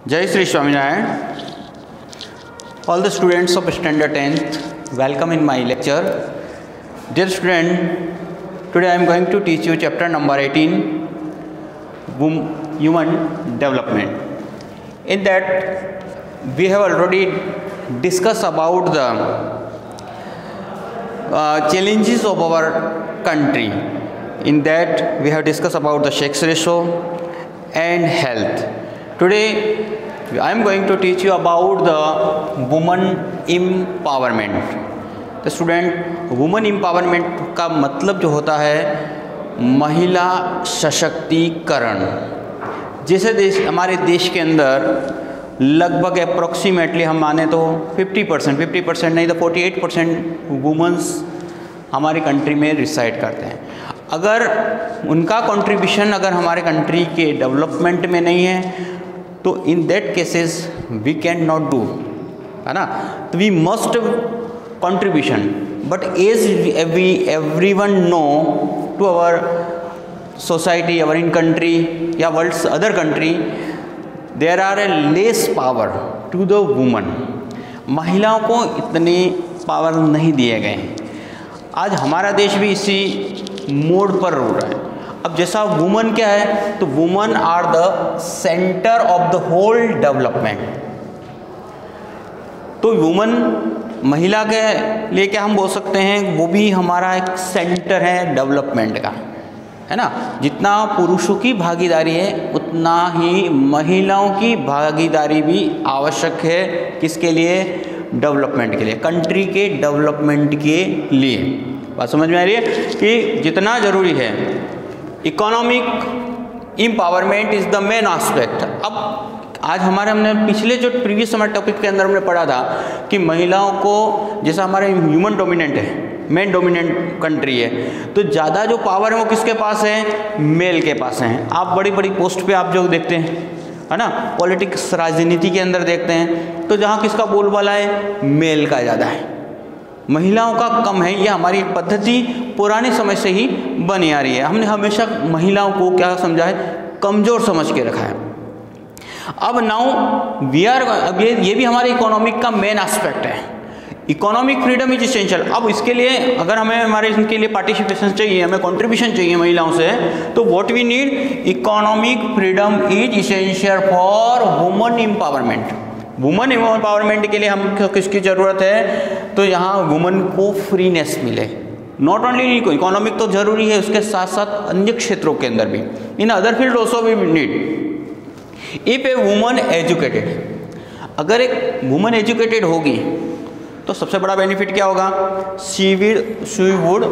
Jai Sri Swaminarayan. All the students of standard 10th, welcome in my lecture. Dear student, today I am going to teach you chapter number 18, Human Development. In that, we have already discussed about the challenges of our country. In that, we have discussed about the sex ratio and health. Today I am going to teach you about the woman empowerment. The student, woman empowerment का मतलब जो होता है महिला सशक्तिकरण। जैसे हमारे देश के अंदर लगभग अप्रोक्सीमेटली हम माने तो 50% नहीं तो 48% वुमेन्स हमारी कंट्री में रिसाइड करते हैं। अगर उनका कंट्रीब्यूशन अगर हमारे कंट्री के डेवलपमेंट में नहीं है तो in that cases we can not do, है ना। तो we must contribution, but as everyone know to our society, our in country या worlds other country, there are a less power to the woman. महिलाओं को इतने power नहीं दिए गए। आज हमारा देश भी इसी मोड पर रो रहा है। अब जैसा वुमन क्या है, तो woman are the centre of the whole development. तो वुमन महिला के लिए क्या हम बोल सकते हैं, वो भी हमारा एक सेंटर है डेवलपमेंट का, है ना। जितना पुरुषों की भागीदारी है उतना ही महिलाओं की भागीदारी भी आवश्यक है। किसके लिए? डेवलपमेंट के लिए, कंट्री के डेवलपमेंट के लिए। बात समझ में आ रही है कि जितना ज़रूरी है economic empowerment is the main aspect. अब आज हमने पिछले जो प्रीवियस हमारे टॉपिक के अंदर हमने पढ़ा था कि महिलाओं को, जैसा हमारे ह्यूमन डोमिनेंट है, मेन डोमिनेंट कंट्री है, तो ज़्यादा जो पावर है वो किसके पास है? मेल के पास है। आप बड़ी बड़ी पोस्ट पे आप जो देखते हैं, है ना, पॉलिटिक्स राजनीति के अंदर देखते हैं, तो जहाँ किसका बोलबाला है? मेल का ज़्यादा है, महिलाओं का कम है। ये हमारी पद्धति पुराने समय से ही बनी आ रही है। हमने हमेशा महिलाओं को क्या समझा है? कमज़ोर समझ के रखा है। अब नाउ वी आर, अब ये भी हमारे इकोनॉमिक का मेन एस्पेक्ट है। Economic freedom is essential. अब इसके लिए अगर हमें हमारे इनके लिए पार्टिसिपेशन चाहिए, हमें कंट्रीब्यूशन चाहिए महिलाओं से, तो what we need, economic freedom is essential for woman empowerment. Woman empowerment के लिए हम किसकी ज़रूरत है? तो यहाँ वुमन को फ्रीनेस मिले। नॉट ओनली इकोनॉमिक तो जरूरी है, उसके साथ साथ अन्य क्षेत्रों के अंदर भी, in other field also we need. If a woman educated, अगर एक वुमन एजुकेटेड होगी तो सबसे बड़ा बेनिफिट क्या होगा? She would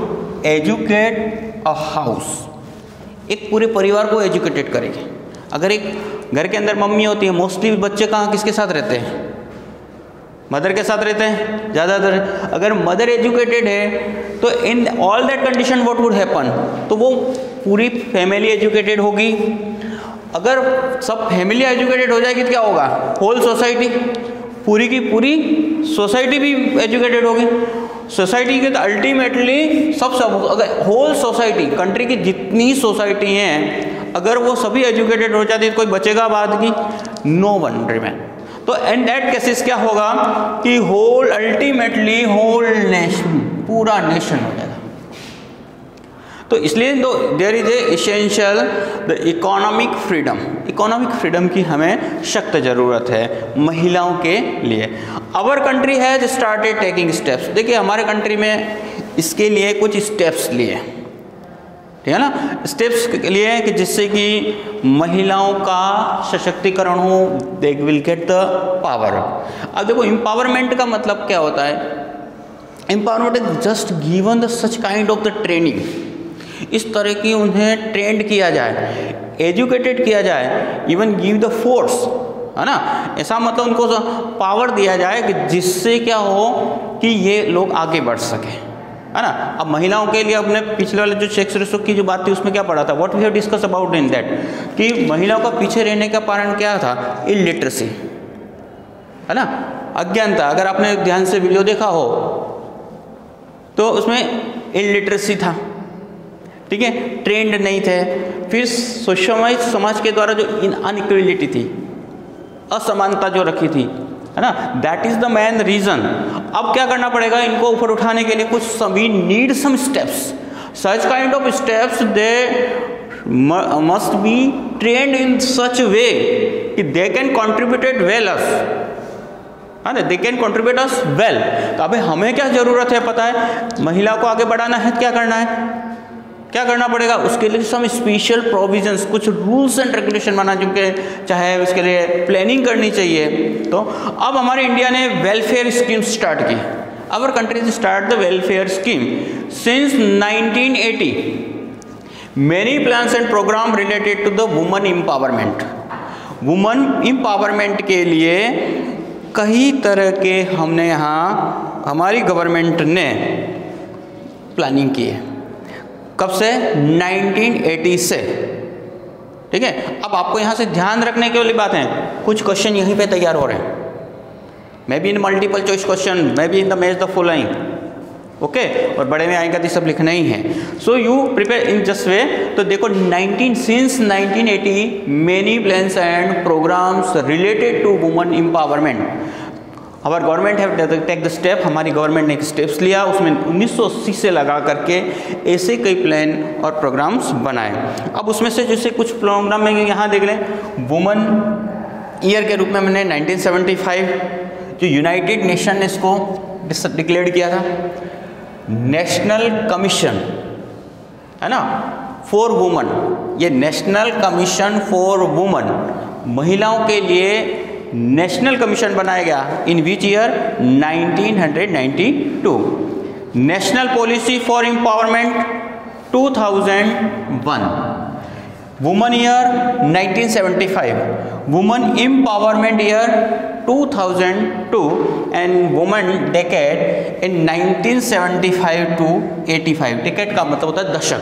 educate a house. एक पूरे परिवार को एजुकेटेड करेगी। अगर एक घर के अंदर मम्मी होती है, मोस्टली बच्चे कहाँ किसके साथ रहते हैं? मदर के साथ रहते हैं ज़्यादातर। अगर मदर एजुकेटेड है तो in all that condition what would happen, तो वो पूरी फैमिली एजुकेटेड होगी। अगर सब फैमिली एजुकेटेड हो जाएगी तो क्या होगा? होल सोसाइटी, पूरी की पूरी सोसाइटी भी एजुकेटेड होगी। सोसाइटी के तो अल्टीमेटली सब अगर होल सोसाइटी, कंट्री की जितनी सोसाइटी हैं, अगर वो सभी एजुकेटेड हो जाती है तो कोई बचेगा बाद की? No one remain. तो इन दैट केसेस क्या होगा कि होल अल्टीमेटली होल नेशन, पूरा नेशन हो जाएगा। तो इसलिए तो there is a essential the economic freedom. Economic freedom की हमें सख्त ज़रूरत है महिलाओं के लिए। Our country has started taking steps. देखिए हमारे कंट्री में इसके लिए कुछ स्टेप्स लिए, ठीक है ना, स्टेप्स के लिए कि जिससे कि महिलाओं का सशक्तिकरण हो, they will get the power. अब देखो एम्पावरमेंट का मतलब क्या होता है? Empowerment is just given the such kind of the training. इस तरह की उन्हें ट्रेंड किया जाए, एजुकेटेड किया जाए, इवन गिव द फोर्स, है ना। ऐसा मतलब उनको पावर दिया जाए कि जिससे क्या हो कि ये लोग आगे बढ़ सकें, है ना। अब महिलाओं के लिए अपने पिछले वाले जो सेक्स रेशो की जो बात थी उसमें क्या पढ़ा था? What we have discuss about in that, कि महिलाओं का पीछे रहने का कारण क्या था? इलिटरेसी, है ना, अज्ञानता। अगर आपने ध्यान से वीडियो देखा हो तो उसमें इलिटरेसी था, ठीक है, ट्रेंड नहीं थे। फिर सोशलाइज समाज के द्वारा जो अनइक्वलिटी थी, असमानता जो रखी थी, है ना, that is the main reason. अब क्या करना पड़ेगा इनको ऊपर उठाने के लिए, कुछ we need some steps, such kind of steps they must be trained in such way कि they can contributed well us, है ना, they can contribute us well. तो अभी हमें क्या जरूरत है पता है, महिला को आगे बढ़ाना है, क्या करना है, क्या करना पड़ेगा, उसके लिए सम स्पेशल प्रोविजंस, कुछ रूल्स एंड रेगुलेशन बना, जिनके चाहे उसके लिए प्लानिंग करनी चाहिए। तो अब हमारे इंडिया ने वेलफेयर स्कीम स्टार्ट की, our country start the welfare scheme since 1980, many plans and program related to the woman empowerment. Woman empowerment के लिए कई तरह के हमने यहाँ हमारी गवर्नमेंट ने प्लानिंग की है, कब से, 1980 से, ठीक है। अब आपको यहाँ से ध्यान रखने के वाली बात है, कुछ क्वेश्चन यहीं पे तैयार हो रहे हैं, may be in multiple choice question, may be in the match the following, okay, और बड़े में आएगा तो सब लिखना ही है। So you prepare in just way. तो देखो since 1980 many plans and programmes related to woman empowerment our government have take the step, हमारी गवर्नमेंट ने एक स्टेप्स लिया, उसमें 1980 से लगा करके ऐसे कई प्लान और प्रोग्राम्स बनाए। अब उसमें से जैसे कुछ प्रोग्राम में यहाँ देख लें, वुमन ईयर के रूप में मैंने 1975 जो यूनाइटेड नेशन ने इसको डिक्लेयर किया था, नेशनल कमीशन, है ना, फॉर वुमन, ये नेशनल कमीशन फॉर वुमन, महिलाओं के लिए नेशनल कमीशन बनाया गया, in which year 1992। National policy for empowerment 2001, woman year 1975, woman empowerment year 2002 and woman decade in 1975 to 85। Decade का मतलब होता है दशक,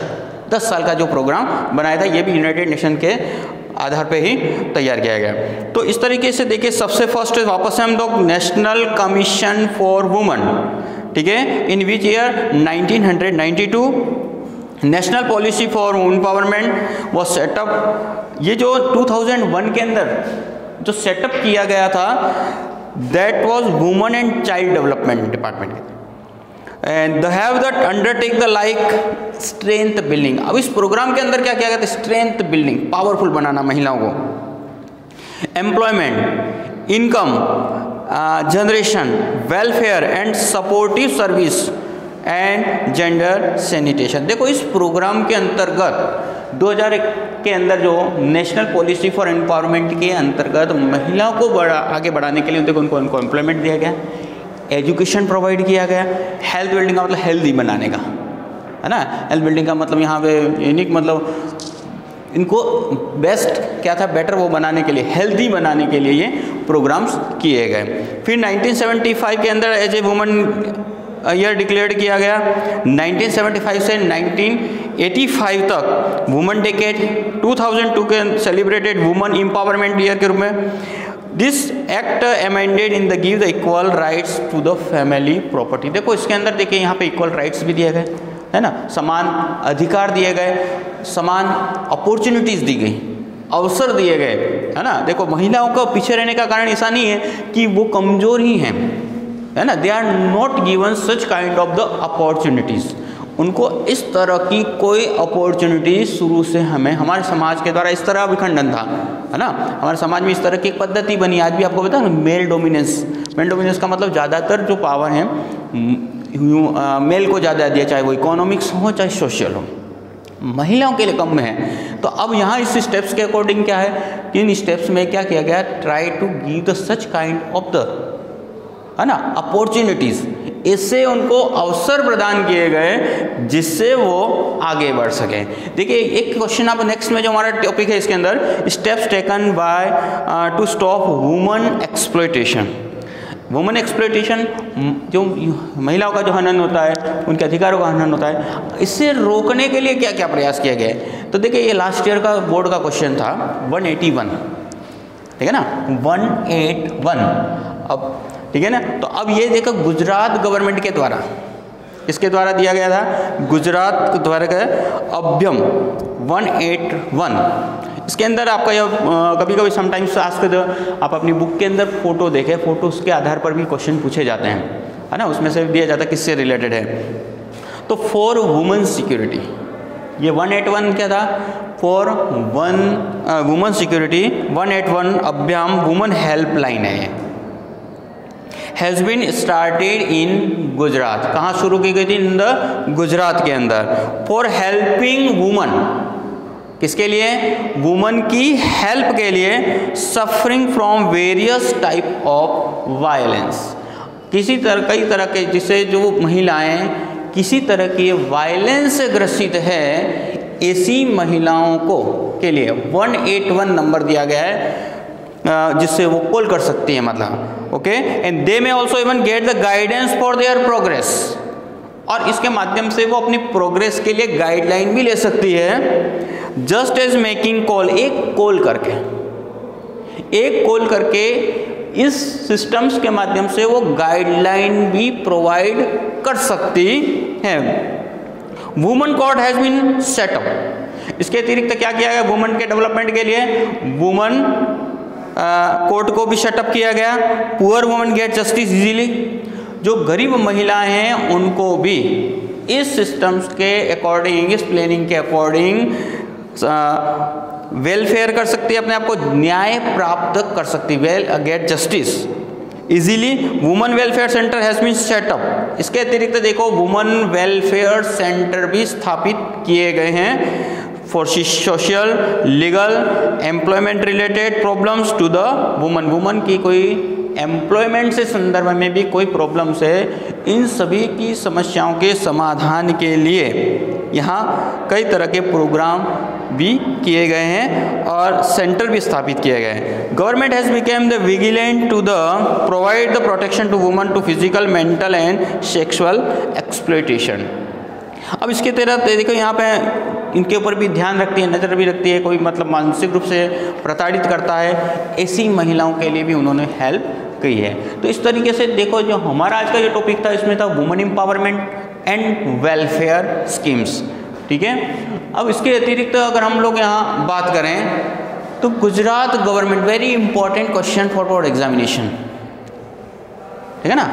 10 साल का जो प्रोग्राम बनाया था, ये भी यूनाइटेड नेशन के आधार पे ही तैयार किया गया। तो इस तरीके से देखिए, सबसे फर्स्ट वापस से हम लोग नेशनल कमीशन फॉर वुमन, ठीक है, in which year 1992 national policy for empowerment was set up. ये जो 2001 के अंदर जो सेटअप किया गया था, that was woman and child development department, and they have that undertake the like strength building. अब इस प्रोग्राम के अंदर क्या किया गया था, स्ट्रेंथ बिल्डिंग, पावरफुल बनाना महिलाओं को, employment, income generation, welfare and supportive service and gender sanitation. देखो इस प्रोग्राम के अंतर्गत 2001 के अंदर जो नेशनल पॉलिसी फॉर एम्पावरमेंट के अंतर्गत महिलाओं को आगे बढ़ाने के लिए देखो उनको एम्प्लॉयमेंट दिया गया, एजुकेशन प्रोवाइड किया गया, हेल्थ बिल्डिंग का मतलब हेल्दी बनाने का, है ना, हेल्थ बिल्डिंग का मतलब यहाँ पे यूनिक मतलब इनको बेस्ट क्या था, बेटर वो बनाने के लिए, हेल्दी बनाने के लिए ये प्रोग्राम्स किए गए। फिर 1975 के अंदर as a woman year declare किया गया। 1975 से 1985 तक वुमन डेकेड, 2002 के सेलिब्रेटेड वुमन एम्पावरमेंट ईयर के रूप में। This act amended in the give the equal rights to the family property. देखो इसके अंदर देखिए यहाँ पे इक्वल राइट्स भी दिए गए, है ना, समान अधिकार दिए गए, समान अपॉर्चुनिटीज़ दी गई, अवसर दिए गए, है ना। देखो महिलाओं का पीछे रहने का कारण ऐसा नहीं है कि वो कमज़ोर ही हैं, है ना, they are not given such kind of the opportunities. उनको इस तरह की कोई अपॉर्चुनिटी शुरू से हमें हमारे समाज के द्वारा इस तरह विखंडन था, है ना, हमारे समाज में इस तरह की एक पद्धति बनी। आज भी आपको पता है ना, मेल डोमिनेंस का मतलब ज़्यादातर जो पावर है मेल को ज़्यादा दिया, चाहे वो इकोनॉमिक्स हो चाहे सोशल हो, महिलाओं के लिए कम में है। तो अब यहाँ इस स्टेप्स के अकॉर्डिंग क्या है कि इन स्टेप्स में क्या किया गया, try to give the such kind of the, है ना, अपॉर्चुनिटीज़, इससे उनको अवसर प्रदान किए गए जिससे वो आगे बढ़ सकें। देखिए एक क्वेश्चन आप नेक्स्ट में जो हमारा टॉपिक है इसके अंदर, steps taken by two stop woman exploitation. Woman exploitation जो महिलाओं का जो हनन होता है, उनके अधिकारों का हनन होता है, इससे रोकने के लिए क्या क्या प्रयास किया गया है। तो देखिए ये लास्ट ईयर का बोर्ड का क्वेश्चन था 181, ठीक है ना, 181। अब ठीक है ना, तो अब ये देखो गुजरात गवर्नमेंट के द्वारा, इसके द्वारा दिया गया था, गुजरात द्वारा का अभ्यम 181। इसके अंदर आपका यह कभी कभी समटाइम्स आस्क आप अपनी बुक के अंदर फोटो देखें, फोटोज़ के आधार पर भी क्वेश्चन पूछे जाते हैं, है ना, उसमें से दिया जाता है किससे रिलेटेड है। तो फॉर वुमेन सिक्योरिटी, ये 181 क्या था, for women security 181 Abhayam women helpline है, has been started in Gujarat. कहाँ शुरू की गई थी, इन द गुजरात के अंदर। फॉर हेल्पिंग वुमन, किसके लिए, वुमन की हेल्प के लिए, suffering from various type of violence, किसी तरह कई तरह के, जिससे जो महिलाएं किसी तरह की वायलेंस से ग्रसित है, ऐसी महिलाओं को के लिए 181 नंबर दिया गया है जिससे वो कॉल कर सकती है, मतलब ओके। एंड दे में also even get the guidance for their progress, और इसके माध्यम से वो अपनी प्रोग्रेस के लिए गाइडलाइन भी ले सकती है। जस्ट एज मेकिंग कॉल, एक कॉल करके इस सिस्टम्स के माध्यम से वो गाइडलाइन भी प्रोवाइड कर सकती है। Women court has been set up, इसके अतिरिक्त क्या किया गया, वुमेन के डेवलपमेंट के लिए वुमेन कोर्ट को भी सेटअप किया गया। Poor women gate justice easily, जो गरीब महिलाएं हैं उनको भी इस सिस्टम्स के अकॉर्डिंग, इस प्लानिंग के अकॉर्डिंग वेलफेयर कर सकती है, अपने आप को न्याय प्राप्त कर सकती है, get justice easily. Women welfare centre has been setup, इसके अतिरिक्त देखो वुमेन वेलफेयर सेंटर भी स्थापित किए गए हैं for social, legal, employment related problems to the woman. Woman की कोई एम्प्लॉयमेंट से संदर्भ में भी कोई प्रॉब्लम्स है, इन सभी की समस्याओं के समाधान के लिए यहाँ कई तरह के प्रोग्राम भी किए गए हैं और सेंटर भी स्थापित किए गए हैं। Government has became the vigilant to the provide the protection to woman to physical, mental and sexual exploitation. अब इसके तरह देखो यहाँ पे इनके ऊपर भी ध्यान रखती है, नज़र भी रखती है, कोई मतलब मानसिक रूप से प्रताड़ित करता है, ऐसी महिलाओं के लिए भी उन्होंने हेल्प की है। तो इस तरीके से देखो जो हमारा आज का जो टॉपिक था इसमें था women empowerment and welfare schemes, ठीक है। अब इसके अतिरिक्त अगर हम लोग यहाँ बात करें तो Gujarat government, very important question for board examination, ठीक है ना,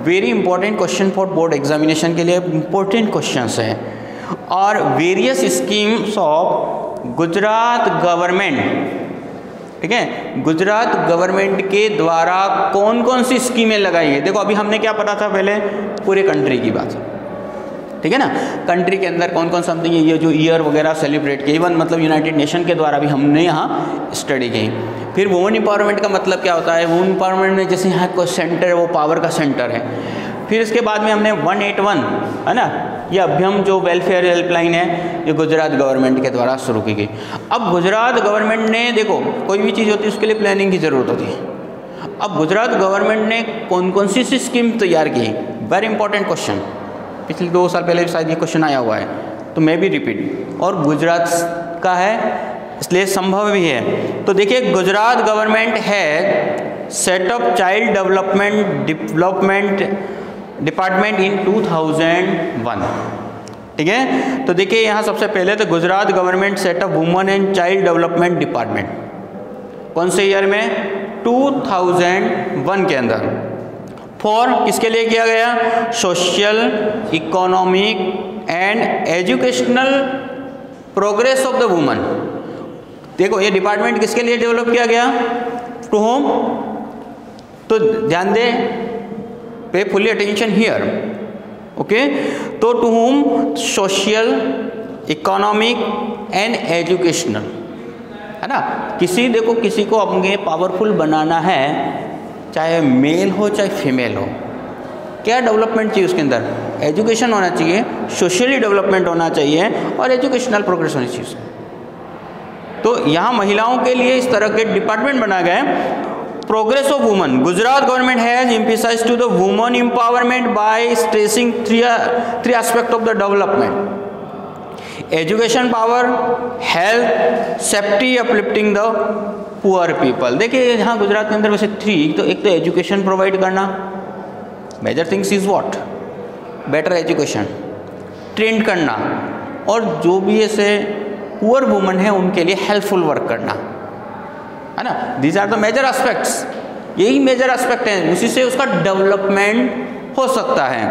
very important question for board examination के लिए इंपॉर्टेंट क्वेश्चंस हैं। और various schemes of Gujarat government, ठीक है, गुजरात गवर्नमेंट के द्वारा कौन कौन सी स्कीमें लगाई है। देखो अभी हमने क्या पढ़ा था, पहले पूरे कंट्री की बात, ठीक है ना, कंट्री के अंदर कौन कौन समथिंग ये जो ईयर वगैरह सेलिब्रेट किए, इवन मतलब यूनाइटेड नेशन के द्वारा भी हमने यहाँ स्टडी की। फिर वुमेन एम्पावरमेंट का मतलब क्या होता है, वुमेन एम्पावरमेंट में जैसे यहाँ कोई सेंटर है, वो पावर का सेंटर है। फिर इसके बाद में हमने 181, है ना, ये अभ्यम जो वेलफेयर हेल्पलाइन है, ये गुजरात गवर्नमेंट के द्वारा शुरू की गई। अब गुजरात गवर्नमेंट ने, देखो कोई भी चीज़ होती है उसके लिए प्लानिंग की ज़रूरत होती है। अब गुजरात गवर्नमेंट ने कौन कौन सी स्कीम तैयार की, वेरी इंपॉर्टेंट क्वेश्चन, पिछले 2 साल पहले शायद ये क्वेश्चन आया हुआ है, तो मैं भी रिपीट, और गुजरात का है इसलिए संभव भी है। तो देखिए गुजरात गवर्नमेंट है setup child development department in 2001, ठीक है। तो देखिए यहाँ सबसे पहले तो Gujarat government setup women and child development department, कौन से ईयर में, 2001 के अंदर। फॉर किसके लिए किया गया, social, economic and educational progress of the woman. देखो ये डिपार्टमेंट किसके लिए डेवलप किया गया, टू होम, तो ध्यान दे, pay fully attention here, okay. तो to home, social, economic and educational, है ना। किसी देखो किसी को अपने पावरफुल बनाना है, चाहे मेल हो चाहे फीमेल हो, क्या डेवलपमेंट चाहिए उसके अंदर, एजुकेशन होना चाहिए, सोशली डेवलपमेंट होना चाहिए और एजुकेशनल प्रोग्रेस होनी चाहिए। तो यहाँ महिलाओं के लिए इस तरह के डिपार्टमेंट बनाए गए। Progress of woman, Gujarat government has emphasised to the woman empowerment by stressing three aspect of the development, education power, health, safety, uplifting the poor people. देखिए यहाँ गुजरात के अंदर वैसे 3, तो एक तो एजुकेशन प्रोवाइड करना, major things is what, better education, trained करना, और जो भी ऐसे पुअर वुमन है उनके लिए हेल्पफुल वर्क करना, है ना। These are the major aspects, यही मेजर एस्पेक्ट हैं, उसी से उसका डेवलपमेंट हो सकता है।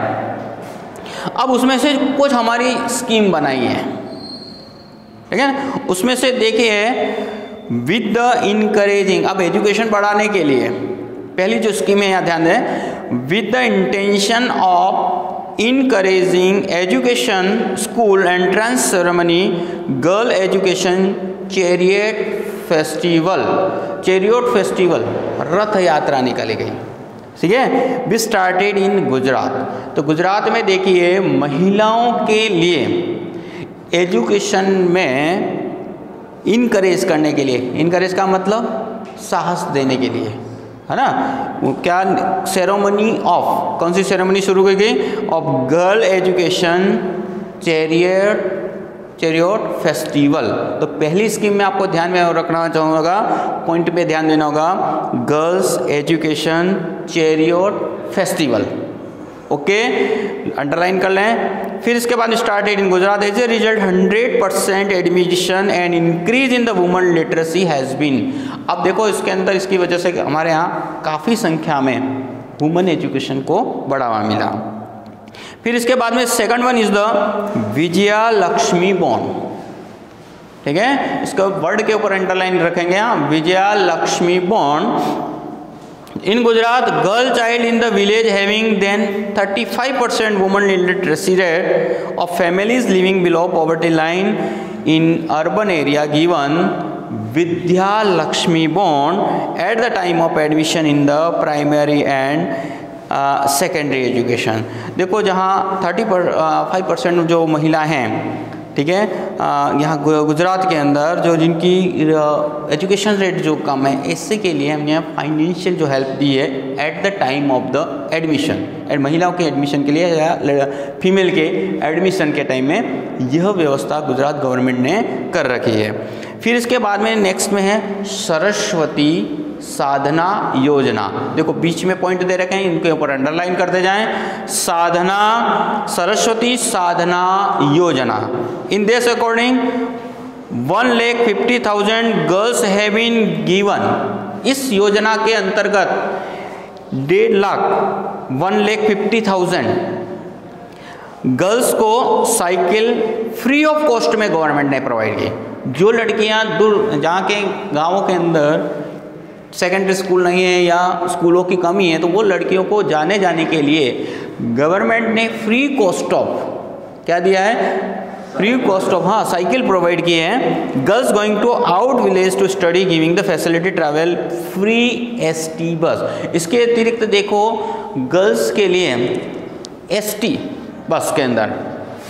अब उसमें से कुछ हमारी स्कीम बनाई है, ठीक है। उसमें से देखिए विद द इनकरेजिंग, अब एजुकेशन बढ़ाने के लिए पहली जो स्कीम है यहाँ ध्यान दें, with the intention of encouraging education school entrance ceremony girl education chariot festival, chariot festival रथ यात्रा निकाली गई, ठीक है। Be started in Gujarat. तो गुजरात में देखिए महिलाओं के लिए एजुकेशन में इनकरेज करने के लिए, इनकरेज का मतलब साहस देने के लिए, है ना। क्या सेरेमनी ऑफ, कौन सी सेरेमनी शुरू की गई, of girl education chariot festival. तो पहली स्कीम में आपको ध्यान में रखना चाहूँगा, पॉइंट पे ध्यान देना होगा, girls education chariot festival, okay, underline कर लें। फिर इसके बाद started in Gujarat as a result 100% admission and increase in the woman literacy has been. अब देखो इसके अंदर इसकी वजह से हमारे यहाँ काफ़ी संख्या में वुमन एजुकेशन को बढ़ावा मिला। फिर इसके बाद में second one is the Vijaya Lakshmi bond, ठीक है, इसका वर्ड के ऊपर अंडरलाइन रखेंगे यहाँ, Vijaya Lakshmi bond. In Gujarat, girl child in the village having then 35% women illiteracy rate of families living below poverty line in urban area given Vidya Lakshmi bond at the time of admission in the primary and secondary education। देखो जहाँ 35% जो महिला हैं, ठीक है, यहाँ गुजरात के अंदर जो जिनकी एजुकेशन रेट जो कम है, इससे के लिए हमने फाइनेंशियल जो हेल्प दी है eight the time of the admission, महिलाओं के एडमिशन के लिए या फीमेल के एडमिशन के टाइम में यह व्यवस्था गुजरात गवर्नमेंट ने कर रखी है। फिर इसके बाद में नेक्स्ट में है सरस्वती साधना योजना। देखो बीच में पॉइंट दे रखे हैं, इनके ऊपर अंडरलाइन करते जाएं। साधना, सरस्वती साधना योजना, in this according 1,50,000 girls have been given. इस योजना के अंतर्गत 1.5 लाख 1,50,000 गर्ल्स को साइकिल फ्री ऑफ कॉस्ट में गवर्नमेंट ने प्रोवाइड की। जो लड़कियां दूर, जहाँ के गाँवों के अंदर सेकेंडरी स्कूल नहीं है या स्कूलों की कमी है, तो वो लड़कियों को जाने के लिए गवर्नमेंट ने फ्री कॉस्ट ऑफ क्या दिया है, फ्री कॉस्ट ऑफ, हाँ, साइकिल प्रोवाइड किए हैं। Girls going to out village to study giving the facility travel free ST bus. इसके अतिरिक्त देखो गर्ल्स के लिए एसटी बस के अंदर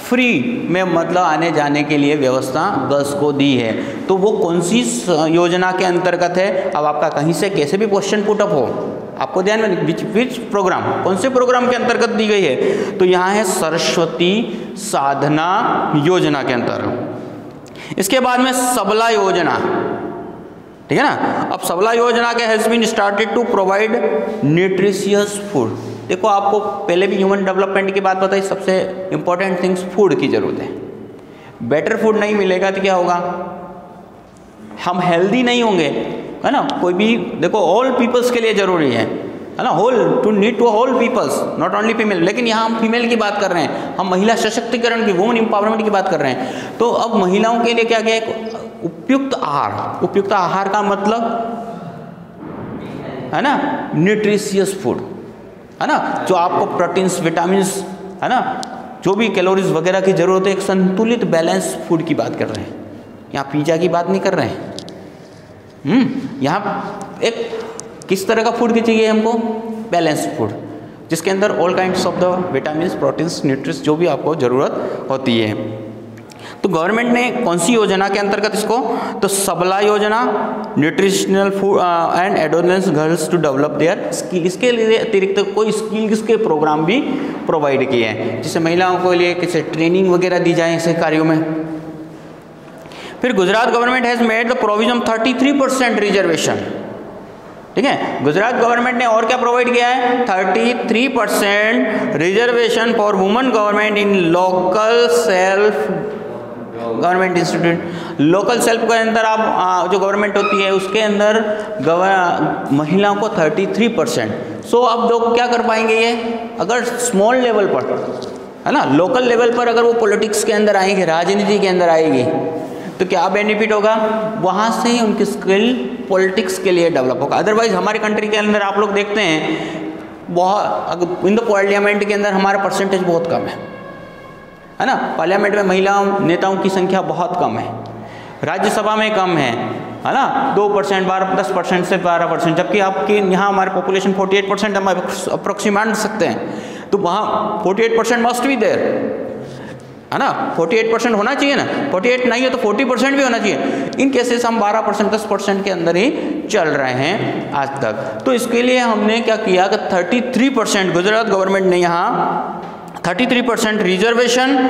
फ्री में मतलब आने जाने के लिए व्यवस्था गर्ल्स को दी है। तो वो कौन सी योजना के अंतर्गत है? अब आपका कहीं से कैसे भी क्वेश्चन पुट अप हो, आपको ध्यान में विच प्रोग्राम, कौन से प्रोग्राम के अंतर्गत दी गई है? तो यहाँ है सरस्वती साधना योजना के अंतर्गत। इसके बाद में सबला योजना, ठीक है ना। अब सबला योजना के has been started to provide nutritious food. देखो आपको पहले भी ह्यूमन डेवलपमेंट की बात बताई, सबसे इंपॉर्टेंट थिंग्स फूड की जरूरत है। बेटर फूड नहीं मिलेगा तो क्या होगा, हम हेल्दी नहीं होंगे, है ना। कोई भी देखो ऑल पीपल्स के लिए जरूरी है ना, whole to need to whole peoples, not only female. लेकिन यहाँ हम फीमेल की बात कर रहे हैं, हम महिला सशक्तिकरण की, वुमेन एम्पावरमेंट की बात कर रहे हैं। तो अब महिलाओं के लिए क्या क्या है, उपयुक्त आहार। उपयुक्त आहार का मतलब है ना न्यूट्रिशियस फूड, है ना, जो आपको प्रोटीन्स, विटामिन्स, है ना, जो भी कैलोरीज वगैरह की जरूरत है, एक संतुलित बैलेंस फूड की बात कर रहे हैं। यहाँ पिज्जा की बात नहीं कर रहे हैं। यहाँ एक किस तरह का फूड की चाहिए हमको, बैलेंस फूड, जिसके अंदर all kinds of the vitamins, proteins, nutrients जो भी आपको ज़रूरत होती है। तो गवर्नमेंट ने कौन सी योजना के अंतर्गत इसको, तो सबला योजना, nutritional food and adolescence girls to develop their skill. इसके लिए अतिरिक्त कोई स्किल्स के प्रोग्राम भी प्रोवाइड किए हैं, जिससे महिलाओं को लिए किसी ट्रेनिंग वगैरह दी जाए ऐसे कार्यों में। फिर Gujarat government has made the provision 33% reservation, ठीक है। गुजरात गवर्नमेंट ने और क्या प्रोवाइड किया है, 33% reservation for women government in local self government institute. Local self के अंदर आप जो गवर्नमेंट होती है उसके अंदर महिलाओं को 33%। सो अब लोग क्या कर पाएंगे ये, अगर स्मॉल लेवल पर, है ना, लोकल लेवल पर अगर वो पॉलिटिक्स के अंदर आएंगे, राजनीति के अंदर आएगी, तो क्या बेनिफिट होगा, वहाँ से ही उनकी स्किल पॉलिटिक्स के लिए डेवलप होगा। अदरवाइज हमारे कंट्री के अंदर आप लोग देखते हैं बहुत इन द पार्लियामेंट के अंदर हमारा परसेंटेज बहुत कम है ना, पार्लियामेंट में महिलाओं नेताओं की संख्या बहुत कम है, राज्यसभा में कम है ना, 2%, 10% से 12%, जबकि आपके यहाँ हमारे पॉपुलेशन 48% हम अप्रोक्सीमेट मान सकते हैं, तो वहाँ 48% मस्ट बी देयर, है ना, 48% होना चाहिए ना, 48 नहीं है तो 40% भी होना चाहिए। इन केसेस हम 12%, 10% के अंदर ही चल रहे हैं आज तक। तो इसके लिए हमने क्या किया कि 33% गुजरात गवर्नमेंट ने यहाँ 33% रिजर्वेशन,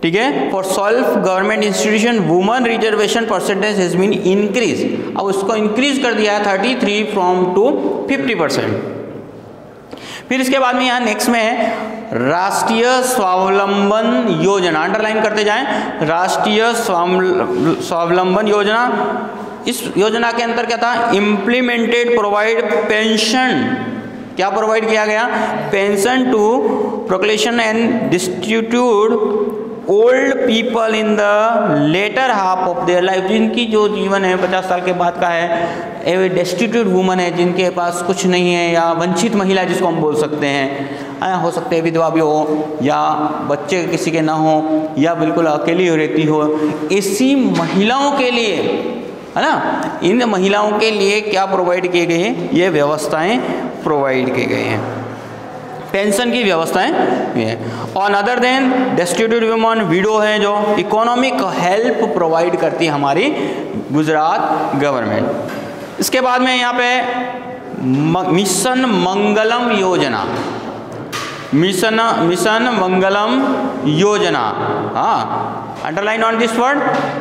ठीक है, for self government institution women reservation percentage has been increase. अब उसको इंक्रीज कर दिया है 33 फ्रॉम टू 50%। फिर इसके बाद में यहाँ नेक्स्ट में है राष्ट्रीय स्वावलंबन योजना, अंडरलाइन करते जाएं, राष्ट्रीय स्वावलंबन योजना। इस योजना के अंदर क्या था, इम्प्लीमेंटेड प्रोवाइड पेंशन, क्या प्रोवाइड किया गया, पेंशन टू प्रोक्लेशन and distribute old people in the later half of their life, जिनकी जो जीवन है 50 साल के बाद का है, डेस्टिट्यूट वुमन है, जिनके पास कुछ नहीं है, या वंचित महिला जिसको हम बोल सकते हैं, हो सकते हैं विधवा भी हो, या बच्चे किसी के ना हो, या बिल्कुल अकेली रहती हो, ऐसी महिलाओं के लिए, है ना, इन महिलाओं के लिए क्या प्रोवाइड किए गए हैं, ये व्यवस्थाएं प्रोवाइड किए गए हैं, पेंशन की व्यवस्थाएं हैं। और other than destitute woman, window है, जो इकोनॉमिक हेल्प प्रोवाइड करती है हमारी गुजरात गवर्नमेंट। इसके बाद में यहाँ पे मिशन मंगलम योजना, मिशन मंगलम योजना, हाँ, underline on this word,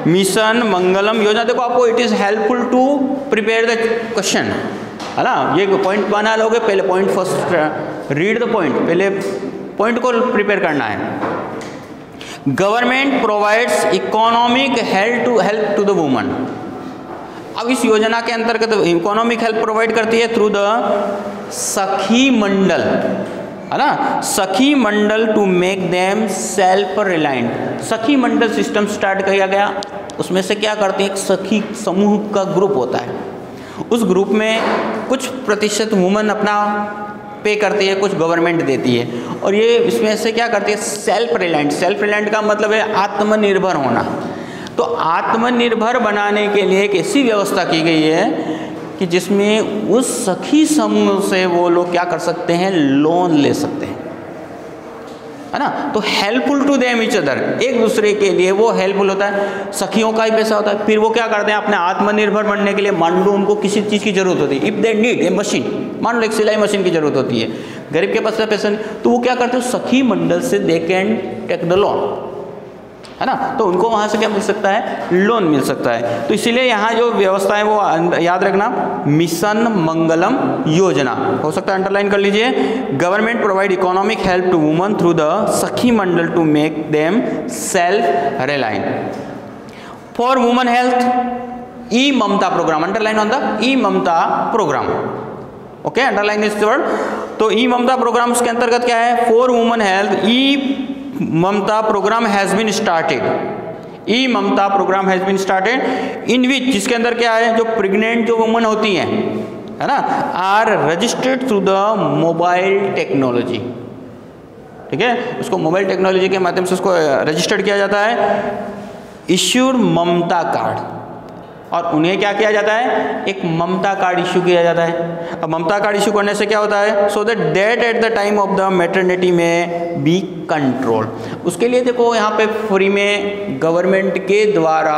mission Mangalam Yojana. देखो आपको it is helpful to prepare the question, है ना, ये पॉइंट बना लोगे, पहले point first read the point, पहले पॉइंट को प्रिपेयर करना है। Government provides economic help to the woman. अब इस योजना के अंतर्गत इकोनॉमिक हेल्प प्रोवाइड करती है थ्रू द सखी मंडल, है ना, Sakhi Mandal to make them self reliant. Sakhi Mandal system start किया गया, उसमें से क्या करते हैं, एक सखी समूह का ग्रुप होता है, उस ग्रुप में कुछ प्रतिशत वुमन अपना पे करती है, कुछ गवर्नमेंट देती है, और ये इसमें से क्या करती है, सेल्फ रिलायंट। सेल्फ रिलायंट का मतलब है आत्मनिर्भर होना। तो आत्मनिर्भर बनाने के लिए एक ऐसी व्यवस्था की गई है कि जिसमें उस सखी समूह से वो लोग क्या कर सकते हैं, लोन ले सकते हैं, है ना। तो helpful to them each other, एक दूसरे के लिए वो हेल्पफुल होता है, सखियों का ही पैसा होता है। फिर वो क्या करते हैं, अपने आत्मनिर्भर बनने के लिए, मान लो उनको किसी चीज़ की जरूरत होती है, if they need a machine, मान लो एक सिलाई मशीन की जरूरत होती है, गरीब के पास पैसा नहीं, तो वो क्या करते हैं, सखी मंडल से they can take the loan, है ना, तो उनको वहाँ से क्या मिल सकता है, लोन मिल सकता है। तो इसीलिए यहाँ जो व्यवस्था है वो याद रखना, मिशन मंगलम योजना, हो सकता है अंडरलाइन कर लीजिए। Government provide economic help to woman through the Sakhi Mandal to make them self reliant. For woman health E Mamta programme, underline on the E Mamta programme, okay, underline इस वर्ड। तो ई ममता प्रोग्राम के अंतर्गत क्या है, for woman health E Mamta programme has been started, E Mamta programme has been started in which, जिसके अंदर क्या है, जो प्रेग्नेंट जो वुमन होती हैं, है ना, are registered through the mobile technology, ठीक है, उसको मोबाइल टेक्नोलॉजी के माध्यम से उसको रजिस्टर्ड किया जाता है, इश्यूड ममता कार्ड, और उन्हें क्या किया जाता है, एक ममता कार्ड इशू किया जाता है। अब ममता कार्ड इशू करने से क्या होता है, so that date at the time of the maternity में बी कंट्रोल। उसके लिए देखो यहाँ पे फ्री में गवर्नमेंट के द्वारा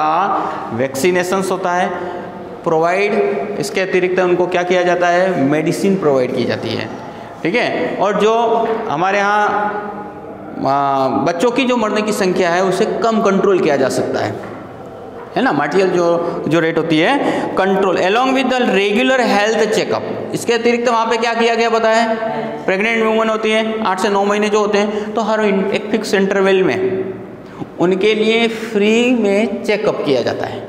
वैक्सीनेशंस होता है प्रोवाइड, इसके अतिरिक्त उनको क्या किया जाता है, मेडिसिन प्रोवाइड की जाती है, ठीक है। और जो हमारे यहाँ बच्चों की जो मरने की संख्या है उसे कम कंट्रोल किया जा सकता है ना, मटेरियल जो रेट होती है control, along with the regular health checkup. इसके अतिरिक्त वहाँ पे क्या किया गया पता है, प्रेग्नेंट वुमन होती है 8 से 9 महीने जो होते हैं, तो हर एक फिक्स इंटरवल में उनके लिए फ्री में चेकअप किया जाता है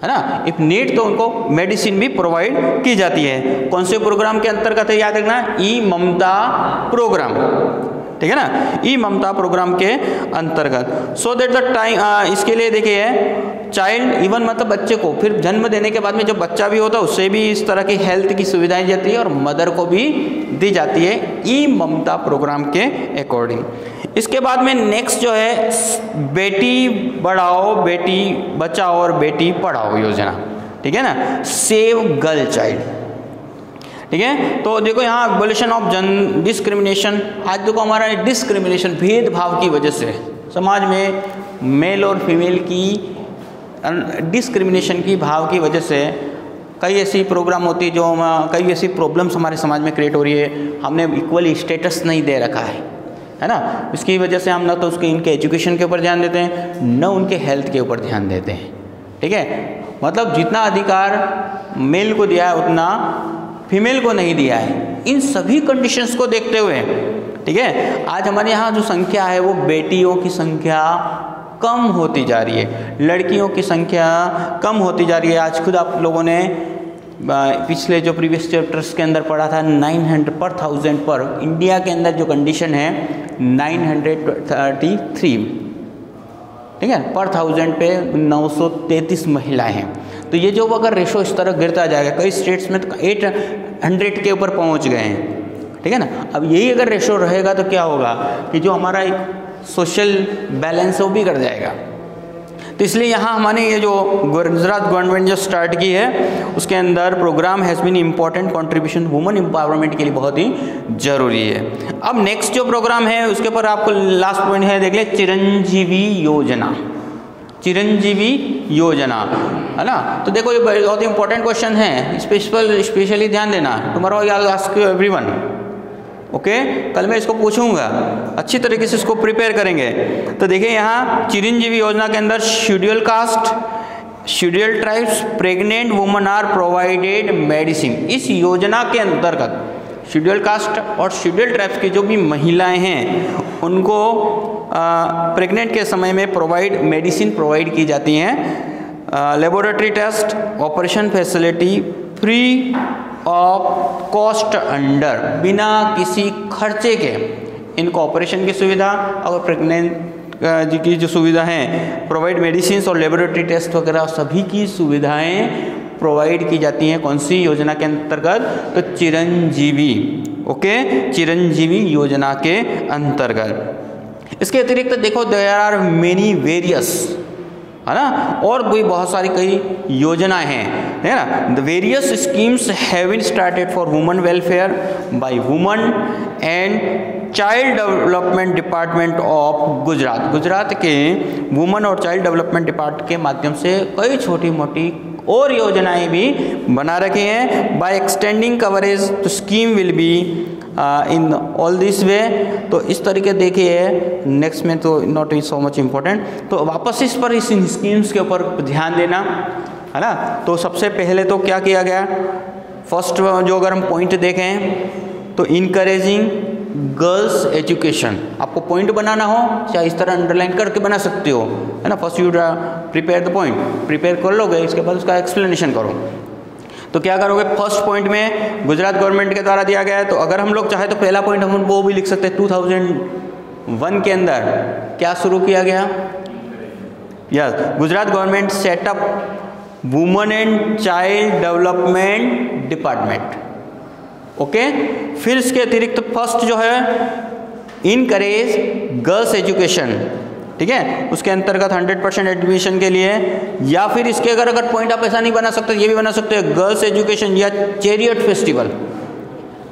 ना। इफ नीड तो उनको मेडिसिन भी प्रोवाइड की जाती है। कौन से प्रोग्राम के अंतर्गत है, याद रखना, ई ममता प्रोग्राम, ठीक है ना, ई ममता प्रोग्राम के अंतर्गत। सो दैट द टाइम, इसके लिए देखिए चाइल्ड इवन मतलब बच्चे को फिर जन्म देने के बाद में जब बच्चा भी होता है उससे भी इस तरह की हेल्थ की सुविधाएं जाती है और मदर को भी दी जाती है ई ममता प्रोग्राम के अकॉर्डिंग। इसके बाद में नेक्स्ट जो है बेटी बढ़ाओ बेटी बचाओ और बेटी पढ़ाओ योजना, ठीक है ना, सेव गर्ल चाइल्ड, ठीक है। तो देखो यहाँ एबॉलिशन ऑफ डिस्क्रिमिनेशन, आज देखो हमारा डिस्क्रिमिनेशन भेदभाव की वजह से समाज में मेल और फीमेल की डिस्क्रिमिनेशन की भाव की वजह से कई ऐसी प्रोग्राम होती है जो कई ऐसी प्रॉब्लम्स हमारे समाज में क्रिएट हो रही है। हमने इक्वल स्टेटस नहीं दे रखा है ना, इसकी वजह से हम ना तो उसके इनके एजुकेशन के ऊपर ध्यान देते हैं न उनके हेल्थ के ऊपर ध्यान देते हैं, ठीक है। मतलब जितना अधिकार मेल को दिया है उतना फीमेल को नहीं दिया है। इन सभी कंडीशंस को देखते हुए, ठीक है, आज हमारे यहाँ जो संख्या है वो बेटियों की संख्या कम होती जा रही है, लड़कियों की संख्या कम होती जा रही है। आज खुद आप लोगों ने पिछले जो प्रीवियस चैप्टर्स के अंदर पढ़ा था 900 पर 1000 पर, इंडिया के अंदर जो कंडीशन है 933, ठीक है, पर 1000 पे 933 महिलाएं हैं। तो ये जो अगर रेशो इस तरह गिरता जाएगा, कई स्टेट्स में तो 800 के ऊपर पहुंच गए हैं, ठीक है ना। अब यही अगर रेशो रहेगा तो क्या होगा कि जो हमारा एक सोशल बैलेंस वो भी कर जाएगा। तो इसलिए यहाँ हमारे ये जो गुजरात गवर्नमेंट जो स्टार्ट की है उसके अंदर program has been important contribution women empowerment के लिए बहुत ही जरूरी है। अब नेक्स्ट जो प्रोग्राम है उसके ऊपर आपको लास्ट पॉइंट है, देख ले, चिरंजीवी योजना, चिरंजीवी योजना, है ना। तो देखो ये बहुत इंपॉर्टेंट क्वेश्चन है, स्पेशली ध्यान देना, tomorrow I will ask you everyone, okay, कल मैं इसको पूछूंगा, अच्छी तरीके से इसको प्रिपेयर करेंगे। तो देखिए यहाँ चिरंजीवी योजना के अंदर schedule caste, schedule tribes, pregnant woman are provided medicine. इस योजना के अंतर्गत शेड्यूल कास्ट और शेड्यूल ट्राइब्स की जो भी महिलाएं हैं उनको प्रेग्नेंट के समय में मेडिसिन प्रोवाइड की जाती हैं। Laboratory test, operation facility free of cost under, बिना किसी खर्चे के इनको ऑपरेशन की सुविधा और प्रेग्नेंट की जो सुविधा है प्रोवाइड मेडिसिन और लेबोरेटरी टेस्ट वगैरह सभी की सुविधाएं प्रोवाइड की जाती हैं। कौन सी योजना के अंतर्गत? तो चिरंजीवी, ओके, चिरंजीवी योजना के अंतर्गत। इसके अतिरिक्त देखो देयर आर मेनी वेरियस, है ना, और भी बहुत सारी कई योजनाएं हैं, है ना। The various schemes have been started for women welfare by women and child development department of Gujarat. Gujarat के वुमेन और चाइल्ड डेवलपमेंट डिपार्टमेंट के माध्यम से कई छोटी मोटी और योजनाएं भी बना रखी हैं। By extending coverage the scheme will be in all this way. तो इस तरीके देखिए नेक्स्ट में तो not is so much important, तो वापस इस पर इस स्कीम्स के ऊपर ध्यान देना, है ना। तो सबसे पहले तो क्या किया गया, फर्स्ट जो अगर हम पॉइंट देखें तो इनकरेजिंग गर्ल्स एजुकेशन, आपको पॉइंट बनाना हो चाहे इस तरह अंडरलाइन करके बना सकते हो, है ना। First you prepare the point, prepare कर लोगे, इसके बाद उसका एक्सप्लेनेशन करो। तो क्या करोगे, फर्स्ट पॉइंट में गुजरात गवर्नमेंट के द्वारा दिया गया है, तो अगर हम लोग चाहे तो पहला पॉइंट हम वो भी लिख सकते हैं। 2001 के अंदर क्या शुरू किया गया, yes, Gujarat government setup women and child development department, okay. फिर इसके अतिरिक्त फर्स्ट जो है इनकरेज गर्ल्स एजुकेशन, ठीक है, उसके अंतर्गत 100% एडमिशन के लिए, या फिर इसके अगर पॉइंट आप ऐसा नहीं बना सकते ये भी बना सकते हैं, गर्ल्स एजुकेशन या चैरियट फेस्टिवल,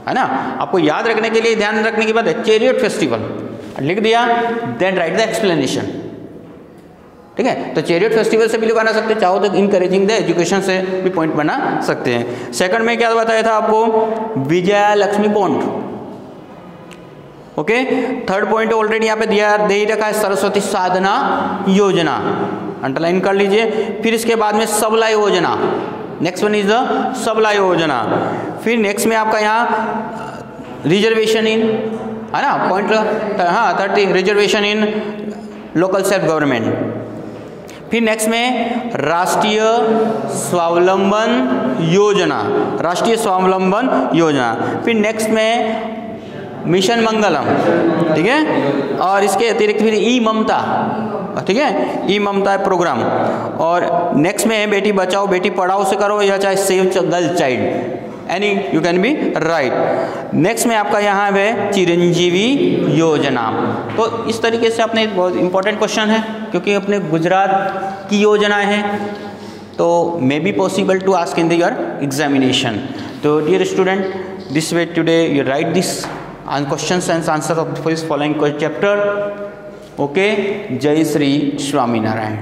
है ना। आपको याद रखने के लिए, ध्यान रखने की बात है, चैरियट फेस्टिवल लिख दिया, देन राइट द एक्सप्लेनेशन, ठीक है। तो चैरियट फेस्टिवल से भी बना सकते हैं, चाहो तो इनकरेजिंग द एजुकेशन से भी पॉइंट बना सकते हैं। सेकंड में क्या बताया था आपको, Vijaya Lakshmi bond, okay. Third point already यहाँ पे दिया दे ही रखा है, सरस्वती साधना योजना, अंडरलाइन कर लीजिए। फिर इसके बाद में सबला योजना, नेक्स्ट वन इज द सबला योजना। फिर नेक्स्ट में आपका यहाँ रिजर्वेशन इन, है ना, पॉइंट, हाँ 30 रिजर्वेशन इन लोकल सेल्फ गवर्नमेंट। फिर नेक्स्ट में राष्ट्रीय स्वावलंबन योजना, राष्ट्रीय स्वावलंबन योजना। फिर नेक्स्ट में मिशन मंगलम, ठीक है। और इसके अतिरिक्त फिर ई ममता, ठीक है, ई ममता प्रोग्राम। और नेक्स्ट में है बेटी बचाओ बेटी पढ़ाओ से करो, या चाहे save girl child, any you can be right. Next में आपका यहाँ है चिरंजीवी योजना। तो इस तरीके से अपने बहुत इंपॉर्टेंट क्वेश्चन है, क्योंकि अपने गुजरात की योजना है, तो may be possible to ask in your examination. तो dear student, this way today you write this and questions and answers of this following chapter. Okay, Jai Shri Swami Narayan.